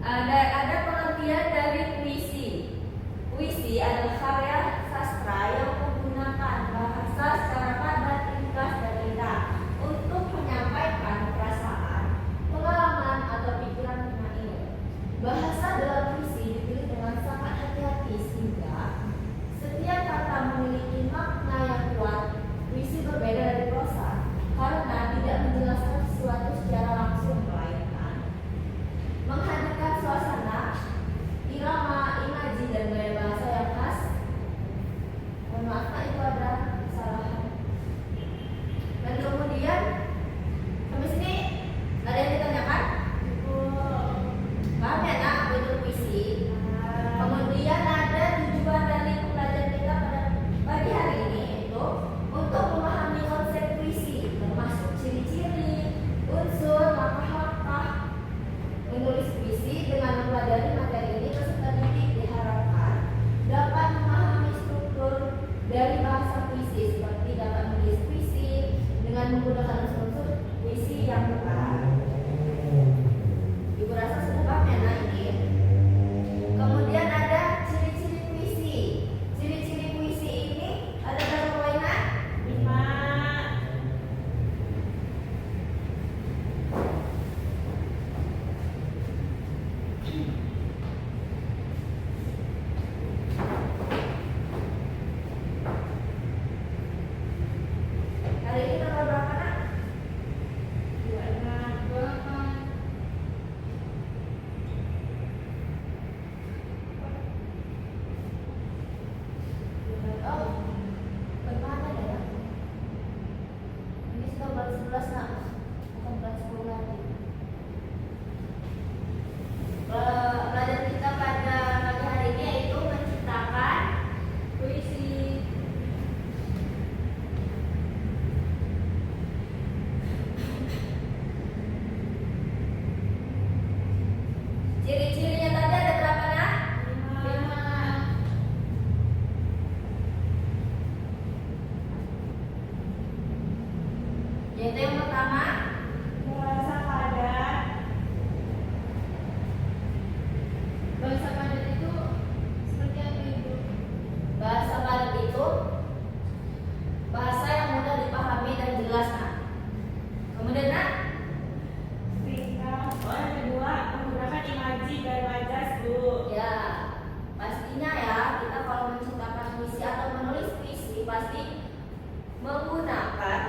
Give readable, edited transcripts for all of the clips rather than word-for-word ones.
Ada pengertian dari puisi. Puisi adalah karya sastra yang menggunakan bahasa secara padat, ringkas, dan indah untuk menyampaikan perasaan, pengalaman, atau pikiran pemain. Bahasa dalam puisi dipilih dengan sangat hati-hati sehingga setiap kata memiliki makna yang kuat. Puisi berbeda dari prosa karena tidak menjelaskan sesuatu secara langsung, melainkan menghadirkan suasana, irama, imaji, dan gaya bahasa yang khas. Mohon maaf, Pak, itu ada kesalahan. Dan kemudian sampai sini ada yang ditanyakan? Paham ya, Nak, apa itu puisi? Kemudian ada tujuan dari pembelajaran kita pada pagi hari ini, yaitu untuk memahami konsep puisi, termasuk ciri-ciri, unsur, langkah-langkah menulis puisi. Dengan mempelajari materi ini, peserta didik diharapkan dapat memahami struktur dari bahasa puisi, seperti dapat menulis puisi dengan menggunakan unsur-unsur puisi yang tepat. Ibu rasa sudah paham ya, Nah, ini. Kemudian ada ciri-ciri puisi. Ciri-ciri puisi ini ada berapa poin, Nah? 5. Hari ini tanggal berapa, Nak? 26. Oh, bermana ya? Ini sudah bulan 11, Nak. Bukan bulan 10 lagi. Pelajaran kita pada pagi hari ini yaitu menciptakan puisi. Ciri-cirinya tadi ada berapa, Nak? 5. Yaitu yang pertama, bahasa padat. Bahasa padat itu seperti apa, Ibu? Bahasa padat itu bahasa yang mudah dipahami dan jelas, Nak. Kemudian, Nak, Yang kedua, menggunakan imaji dan majas, Bu. ya, pastinya ya, kita kalau menciptakan puisi atau menulis puisi pasti menggunakan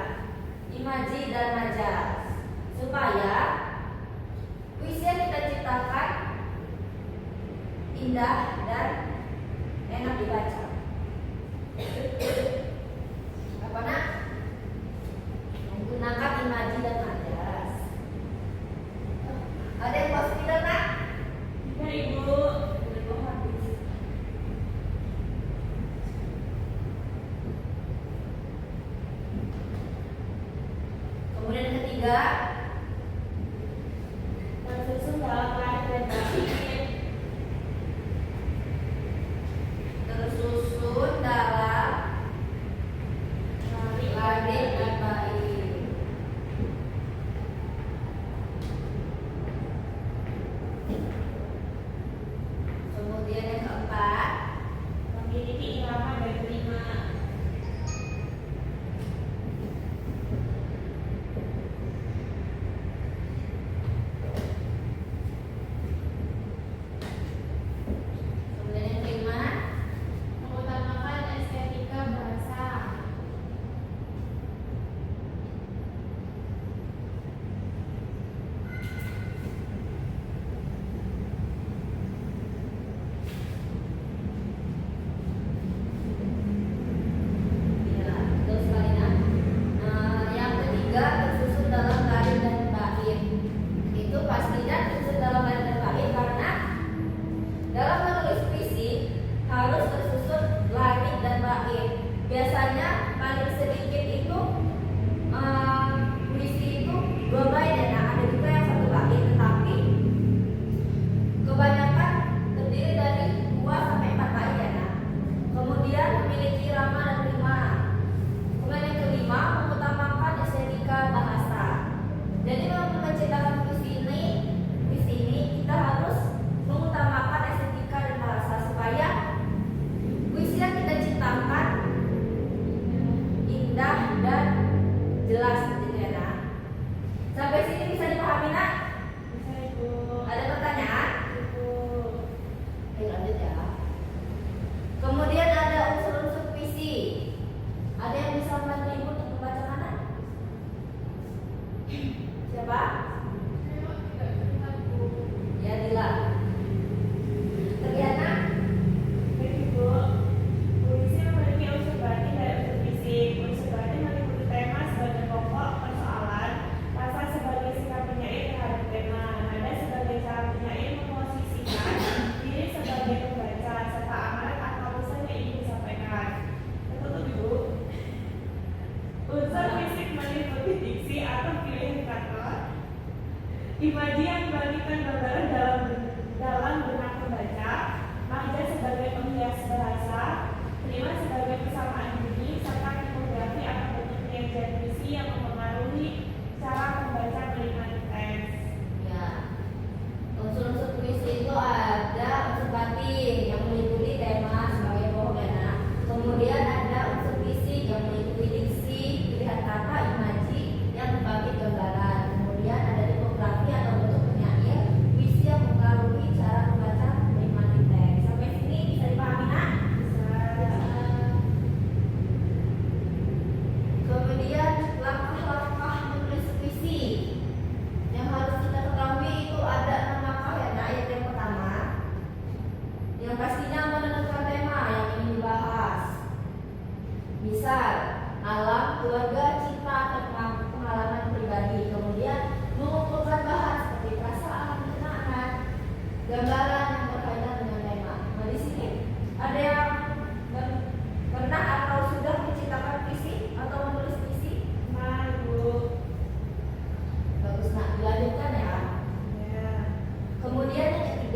imaji dan majas supaya puisi yang kita ciptakan indah dan enak dibaca. Apa, Nak? Menggunakan imaji dan majas. Ada yang pasti, Nak? Ya, Ibu. Kemudian yang ketiga, Tersusun dalam lain dan batin. tersusun dalam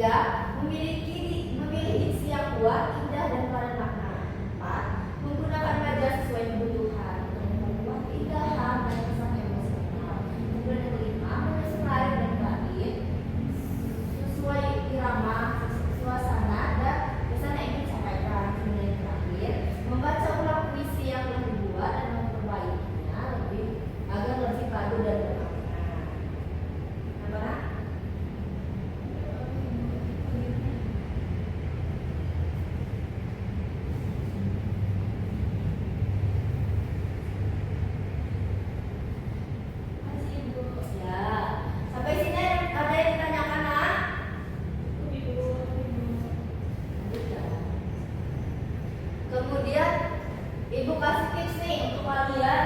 Tiga, memilih diksi yang kuat, indah dan padat makna. Empat, menggunakan majas sesuai kebutuhan untuk memperkuat keindahan dan kesan emosional. Kemudian yang kelima, menulis menarik dan baik sesuai irama, suasana dan pesan yang ingin disampaikan. Kemudian yang terakhir, membaca ulang puisi yang telah dibuat dan memperbaikinya agar lebih padu dan bermakna. Apa? Ya, sampai sini ada yang ditanyakan, Nak? Kemudian Ibu kasih tips nih untuk kalian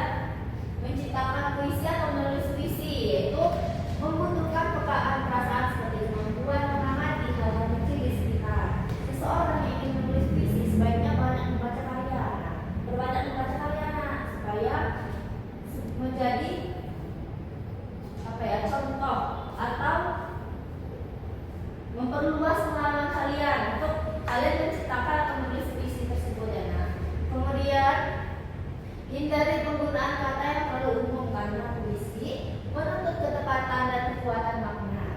menciptakan puisi atau menulis puisi, yaitu membutuhkan pekaan perasaan seperti kemampuan mengamati hal-hal kecil di sekitar. Seseorang yang ingin menulis puisi sebaiknya banyak membaca karya, berbanyak membaca karya, supaya menjadi contoh atau memperluas pengalaman kalian untuk kalian menciptakan atau menulis puisi tersebut ya. Nah, kemudian hindari penggunaan kata yang terlalu umum karena puisi menuntut ketepatan dan kekuatan makna.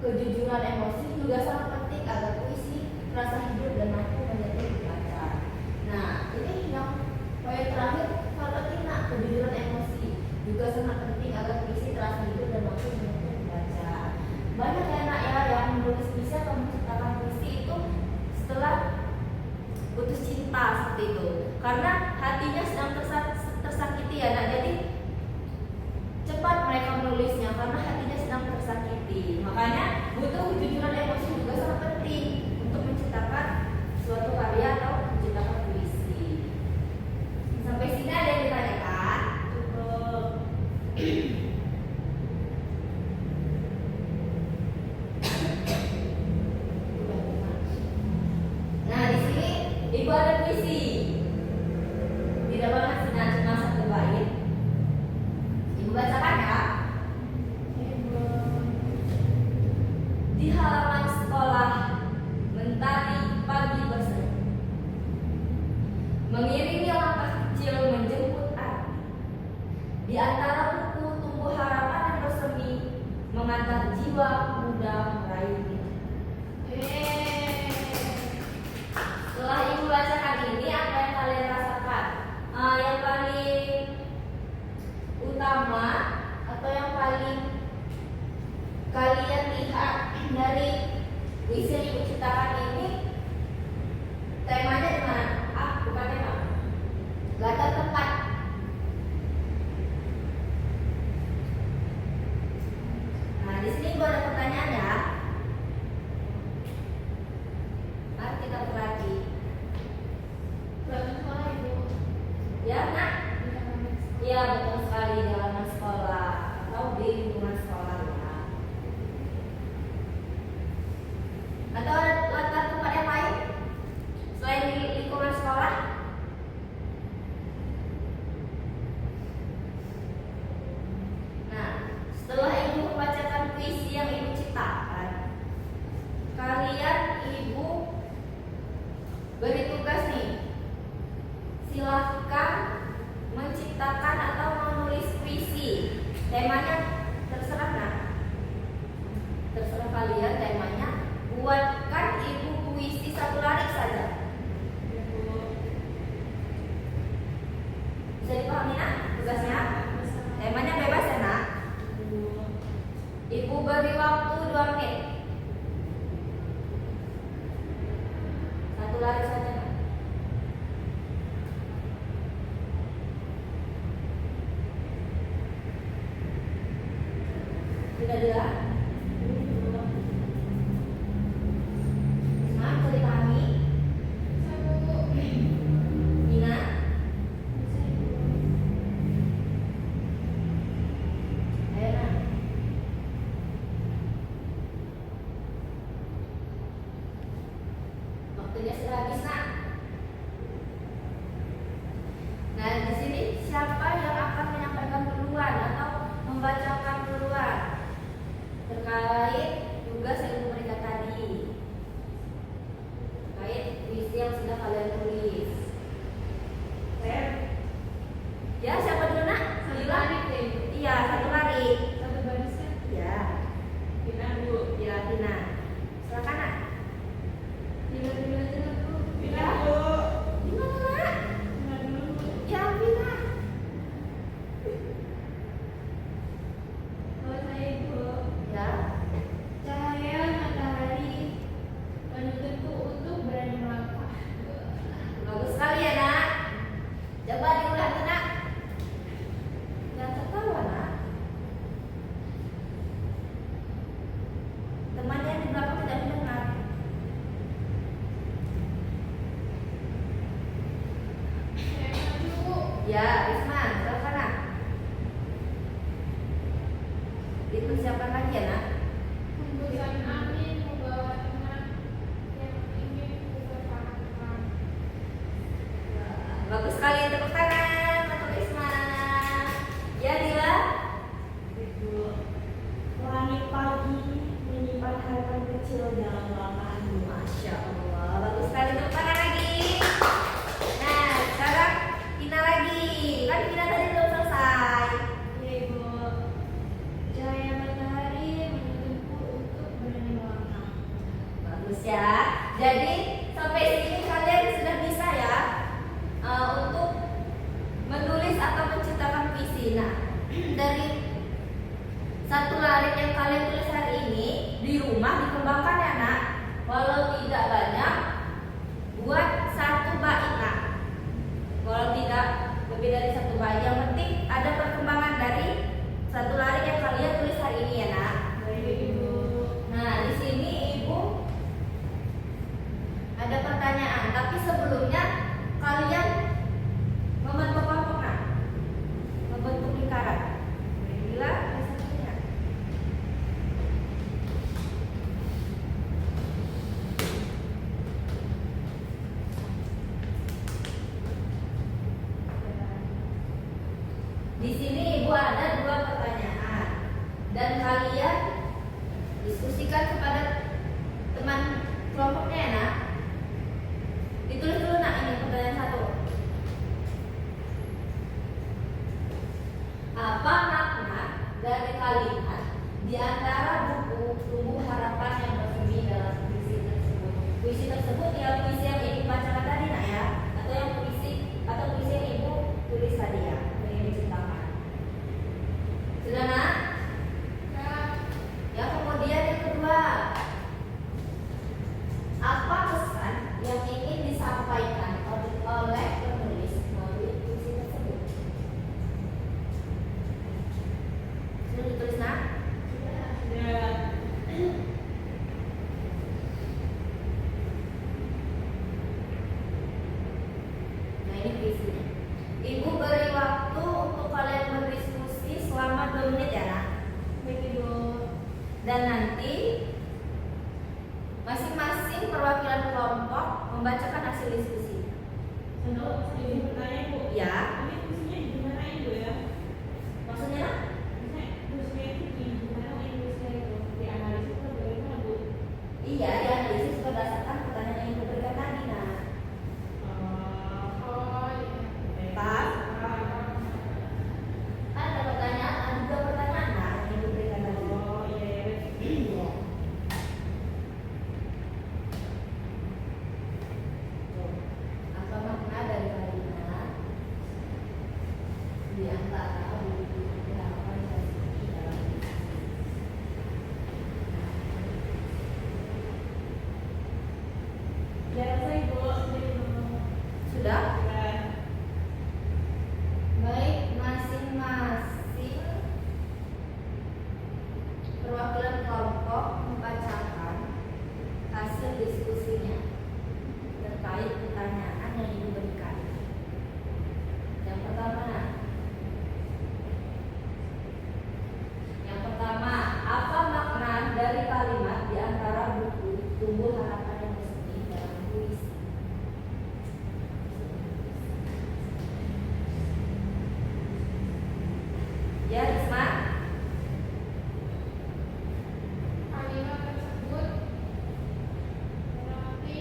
Kejujuran emosi juga sangat penting agar puisi terasa hidup dan mampu menyentuh dibaca. Nah, ini yang poin terakhir, kalau tidak kejujuran emosi juga sangat penting agar puisi terasa hidup dan mampu menyentuh dibaca. Banyak ya anak ya yang menulis puisi atau menciptakan puisi itu setelah putus cinta seperti itu, karena hatinya sedang tersakiti ya nak. Jadi cepat mereka menulisnya karena hatinya sedang tersakiti. Makanya butuh kejujuran emosi juga sangat penting untuk menciptakan suatu karya atau menciptakan puisi. Sampai sini ada yang ditanyakan? Cukup. Nah, di sini Ibu ada puisi. Tidak banget cuma satu bait. Ibu bacakan ya. Di halaman sekolah, mentari pagi berseri, mengiringi langkah kecil menjemput arti. Di antara buku tumbuh harapan yang bersemi, mengantar jiwa muda meraih mimpi. Setelah Ibu bacakan ini, apa yang kalian rasakan? Yang paling utama atau yang paling kalian lihat dari puisi yang Ibu ciptakan ini, temanya di mana? Bukan tema. Latar tempat. Nah, di sini Ibu ada pertanyaan. beri tepuk tangan lagi. Nah, sekarang Kina lagi. Kan Kina tadi belum selesai. Iya Ibu. Cahaya matahari menuntutku untuk berani melangkah. Bagus ya. Jadi sampai sini kalian sudah bisa ya untuk menulis atau menciptakan puisi. Nah, dari satu larik yang kalian tulis hari ini di rumah dikembangkan ya nak. Walau tidak banyak, buat satu bait nak. Kalau tidak lebih dari satu bait, yang penting ada perkembangan dari satu larik yang kalian tulis hari ini ya nak. Baik Ibu. Nah, di sini Ibu ada pertanyaan, tapi sebelumnya kalian membentuk kelompok nak, membentuk lingkaran. Bila satunya. Di sini Ibu ada 2 pertanyaan dan kalian diskusikan kepada teman kelompoknya ya nak. Ditulis dulu nak ini pertanyaan 1. Apa makna dari kalimat di antara buku Tumbuh Harapan yang bersemi dalam puisi tersebut? Puisi tersebut ya puisi yang Ibu bacakan tadi nak ya, atau yang puisi yang Ibu tulis tadi ya, yang Ibu ciptakan. Sudah nak? Ya. Yang kemudian yang kedua, apa pesan yang ingin disampaikan oleh penulis melalui puisi tersebut? Sudah ditulis nak? Ya. Nah ini puisinya. Ibu beri waktu untuk kalian berdiskusi selama 2 menit ya nak. Baik Ibu. Dan nanti masing-masing perwakilan kelompok membacakan hasil diskusi. Untuk Ibu bertanya Ibu. Ya. Ini puisinya di mana Ibu ya? Maksudnya nak? Maksudnya puisinya itu di mana puisinya itu? Dianalisis atau bagaimana Bu? Iya, dianalisis berdasarkan pertanyaan yang Ibu berikan tadi nak. Oh iya. Pak? Ada pertanyaan, ada 2 pertanyaan nak yang Ibu berikan tadi. Oh iya. Iya. Tuh. Apa makna dari kalimat di antara buku harapan dan puisi dalam puisi? Ya saya Ibu. Sudah? Ya. Baik, masing-masing perwakilan kelompok membacakan hasil diskusinya terkait pertanyaan yang Ibu berikan. Yang pertama, apa makna dari kalimat di antara buku Tumbuh Harapan yang bersemi dalam puisi? Ya, Risma. Kalimat tersebut berarti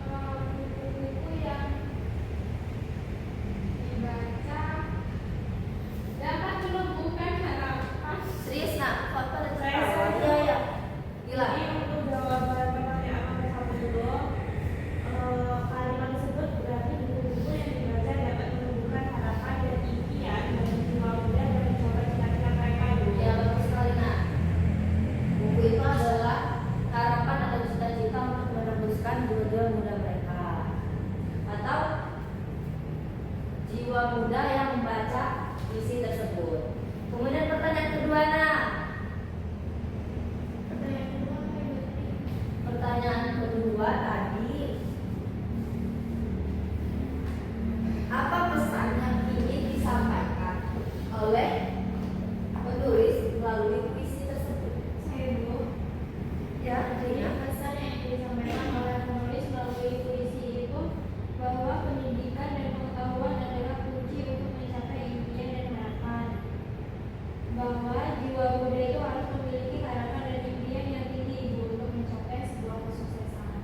buku-buku yang dibaca dapat menumbuhkan harapan. Serius nak, kok pada Saya tertawa? serius. Iya ya. Gila. Jadi untuk jawaban pertanyaan nomor 1 dulu, kalimat tersebut berarti buku-buku yang dibaca dapat menumbuhkan harapan dan impian bagi jiwa muda dan mencapai cita-cita mereka dulu. Ya bagus sekali nak. Buku itu adalah harapan atau cita-cita untuk menembuskan jiwa muda mereka, atau jiwa muda yang membaca puisi tersebut. Kemudian pertanyaan kedua nak. Pertanyaan kedua apa Ibu? Pertanyaan kedua tadi, apa pesan yang ingin disampaikan oleh penulis melalui puisi tersebut? Saya Ibu. Ya, Jadi artinya pesan yang disampaikan oleh penulis melalui puisi itu bahwa pendidikan dan pengetahuan adalah kunci untuk mencapai impian dan harapan. Bahwa jiwa muda itu harus memiliki harapan dan impian yang tinggi Ibu untuk mencapai sebuah kesuksesan.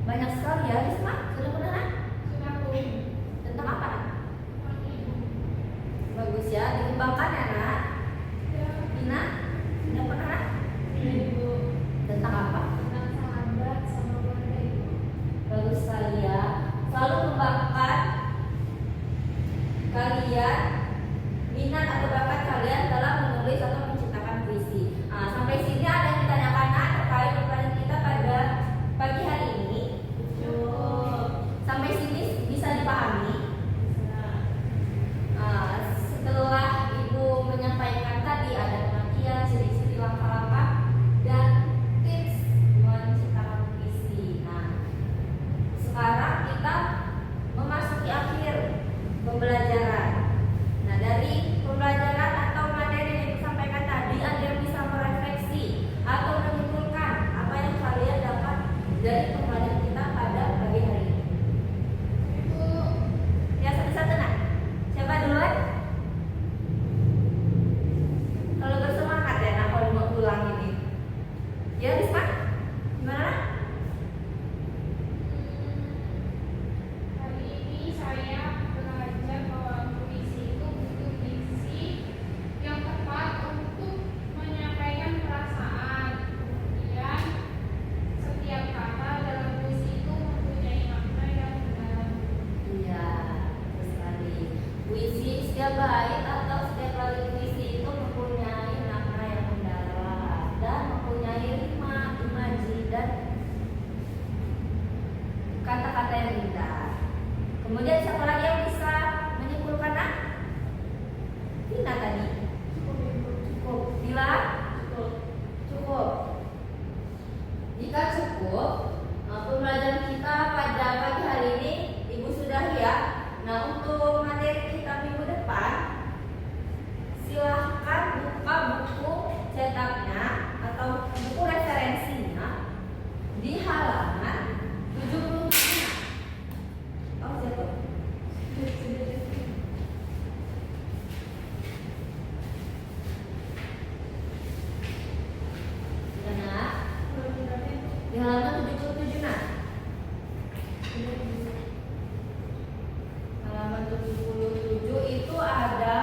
Banyak sekali ya, Risma. Sudah pernah nak? Sudah Bu. Tentang apa nak? Bagus ya, dikembangkan ya nak. Ya. Ina, sudah pernah nak? Ini Bu. Tentang apa? Tentang sahabat sama keluarga Ibu. Bagus sekali ya. Selalu kembangkan kalian minat atau bakat kalian dalam menulis atau menciptakan puisi. Nah, sampai sini ada yang ditanyakan nak terkait pelajaran kita pada pagi hari ini. Sampai sini bisa dipahami. Setelah Ibu menyampaikan tadi ada pengertian, ciri-ciri langkah-langkah dan tips menciptakan puisi. Nah, sekarang kita memasuki akhir pembelajaran. Nah, dari pembelajaran atau materi yang Ibu sampaikan tadi, ada yang bisa merefleksi atau menyimpulkan apa yang kalian dapat dari pembelajaran kita pada pagi hari ini. Ya, satu-satu nak. Siapa duluan? Kalau bersemangat ya nak kalau mau pulang ini. Ya, Risma? Gimana? Hari ini saya belajar bahwa puisi itu butuh diksi yang tepat untuk menyampaikan perasaan. Kemudian setiap kata dalam puisi itu mempunyai makna yang mendalam. Iya, betul sekali. Puisi setiap bait atau setiap kali puisi itu mempunyai makna yang mendalam dan mempunyai rima, imaji dan kata-kata yang indah. Kemudian siapa lagi yang bisa menyimpulkan nak? Vina tadi. Cukup. Bila? Cukup. Jika cukup, pembelajaran kita pada pagi hari ini Ibu sudahi ya. Nah, untuk materi kita minggu depan, silahkan buka buku cetaknya atau buku referensinya di halaman 77. Oh, jatuh. Mana? Di halaman 77 nak. Halaman 77 itu ada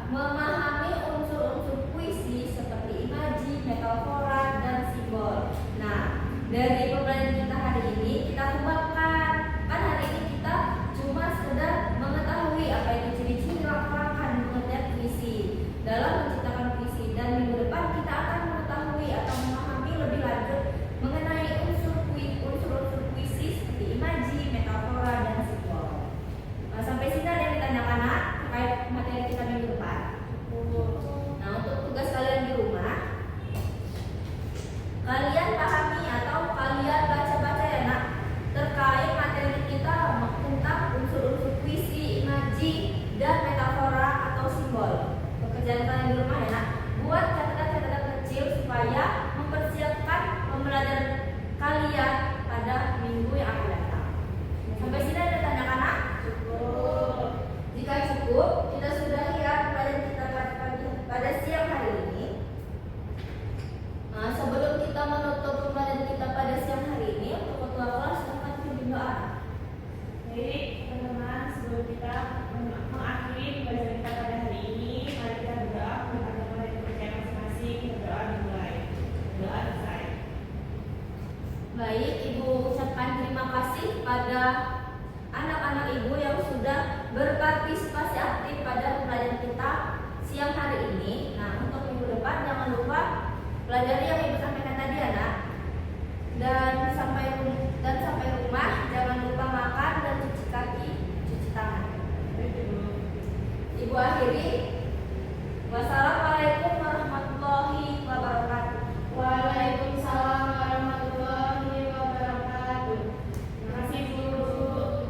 memahami unsur-unsur puisi seperti imaji, metafora, dan simbol. Nah, dari pembelajaran kita hari ini kita kembangkan. Kan hari ini kita cuma sekedar mengetahui apa itu ciri-ciri langkah-langkah pengertian puisi dalam menciptakan puisi, dan minggu depan kita akan mengetahui atau memahami lebih lanjut mengenai unsur-unsur puisi seperti imaji, metafora, dan simbol. Nah, sampai sini ada yang ditanyakan nak terkait materi kita minggu depan. Nah, untuk tugas kalian di rumah, kalian pahami atau kalian baca-baca ya nak terkait materi kita tentang unsur-unsur puisi, imaji, dan metafora atau simbol. Pekerjaan kalian di rumah ya nak, buat catatan-catatan kecil supaya mempersiapkan pembelajaran kalian pada minggu yang akan datang. Sampai sini ada tanyakan nak? Cukup. Jika cukup, kita sudahi ya pembelajaran kita pada siang hari ini. Nah, sebelum kita menutup pembelajaran kita pada siang hari ini, untuk ketua kelas silakan pimpin doa. Baik, teman-teman, sebelum kita mengakhiri pembelajaran kita pada hari ini, mari kita berdoa kepada Allah dan kepercayaan masing-masing. Berdoa dimulai. Doa selesai. Baik, Ibu ucapkan terima kasih pada anak-anak Ibu yang sudah berpartisipasi aktif pada pembelajaran kita siang hari ini. Nah, untuk minggu depan jangan lupa pelajari yang Ibu sampaikan tadi ya nak. Dan sampai rumah jangan lupa makan dan cuci kaki, cuci tangan. Ibu akhiri. Wassalamualaikum warahmatullahi wabarakatuh. Waalaikumsalam warahmatullahi wabarakatuh. Terima kasih Bu.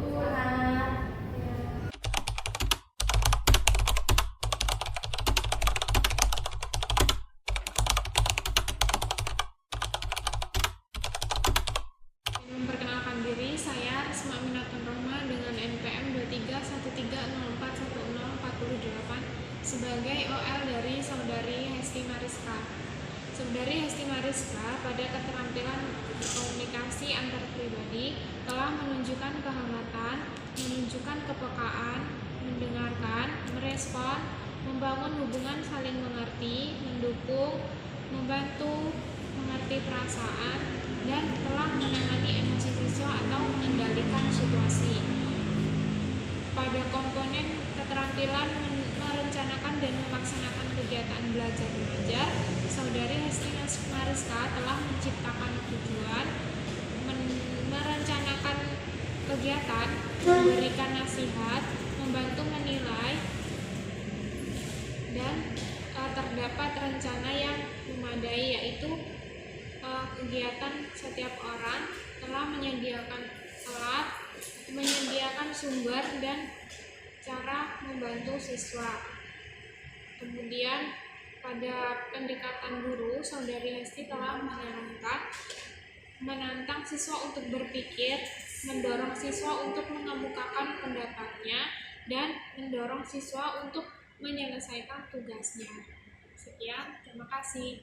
Semangat. Memperkenalkan diri, saya Risma Aminatun Rohma dengan NPM 2313041048 sebagai OL dari Saudari Hesti Mariska. Saudari Hesti Mariska pada keterampilan komunikasi antar pribadi telah menunjukkan kehangatan, menunjukkan kepekaan, mendengarkan, merespon, membangun hubungan saling mengerti, mendukung, membantu, mengerti perasaan, dan telah menangani emosi siswa atau mengendalikan situasi. Pada komponen keterampilan merencanakan dan melaksanakan kegiatan belajar mengajar, Saudari Hesti Mariska telah menciptakan tujuan, merencanakan kegiatan, memberikan nasihat, membantu menilai, dan terdapat rencana yang memadai, yaitu kegiatan setiap orang telah menyediakan alat, menyediakan sumber dan cara membantu siswa. Kemudian pada pendekatan guru, Saudari Hesti telah menantang siswa untuk berpikir, mendorong siswa untuk mengemukakan pendapatnya, dan mendorong siswa untuk menyelesaikan tugasnya. Sekian, terima kasih.